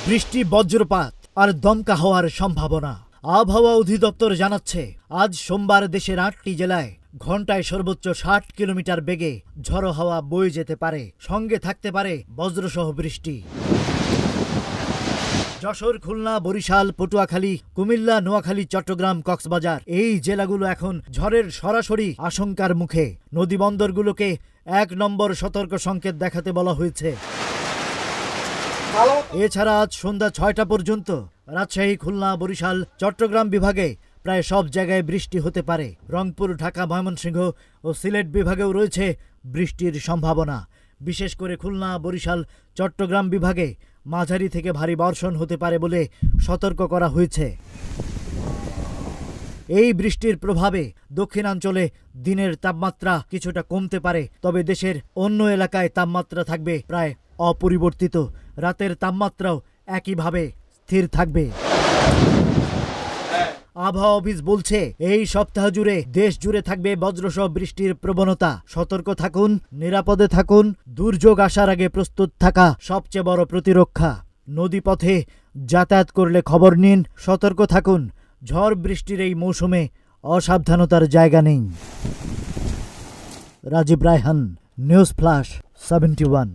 বৃষ্টি, বজ্রপাত আর দমকা হওয়ার সম্ভাবনা। আবহাওয়া অধিদপ্তর জানাচ্ছে, আজ সোমবার দেশের ৮টি জেলায় ঘন্টায় সর্বোচ্চ ৬০ কিলোমিটার বেগে ঝড়ো হাওয়া বয়ে যেতে পারে। সঙ্গে থাকতে পারে বজ্রসহ বৃষ্টি। যশোর, খুলনা, বরিশাল, পটুয়াখালী, কুমিল্লা, নোয়াখালী, চট্টগ্রাম, কক্সবাজার এই জেলাগুলো এখন ঝড়ের সরাসরি আশঙ্কার মুখে। নদীবন্দরগুলোকে ১ নম্বর সতর্ক সংকেত দেখাতে বলা হয়েছে। এছাড়া আজ সন্ধ্যা ৬টা পর্যন্ত রাজশাহী, খুলনা, বরিশাল, চট্টগ্রাম বিভাগে প্রায় সব জায়গায় বৃষ্টি হতে পারে। রংপুর, ঢাকা, ময়মনসিংহ ও সিলেট বিভাগেও রয়েছে বৃষ্টির সম্ভাবনা। বিশেষ করে খুলনা, বরিশাল, চট্টগ্রাম বিভাগে মাঝারি থেকে ভারী বর্ষণ হতে পারে বলে সতর্ক করা হয়েছে। এই বৃষ্টির প্রভাবে দক্ষিণাঞ্চলে দিনের তাপমাত্রা কিছুটা কমতে পারে, তবে দেশের অন্য এলাকায় তাপমাত্রা থাকবে প্রায় অপরিবর্তিত। রাতের তাপমাত্রাও একইভাবে স্থির থাকবে। আবহাওয়া অফিস বলছে, এই সপ্তাহ জুড়ে দেশ জুড়ে থাকবে বজ্রসহ বৃষ্টির প্রবণতা। সতর্ক থাকুন, নিরাপদে থাকুন। দুর্যোগ আসার আগে প্রস্তুত থাকা সবচেয়ে বড় প্রতিরক্ষা। নদীপথে যাতায়াত করলে খবর নিন, সতর্ক থাকুন। ঝড় বৃষ্টির এই মৌসুমে অসাবধানতার জায়গা নেই। Rajib Raihan, news flash 71।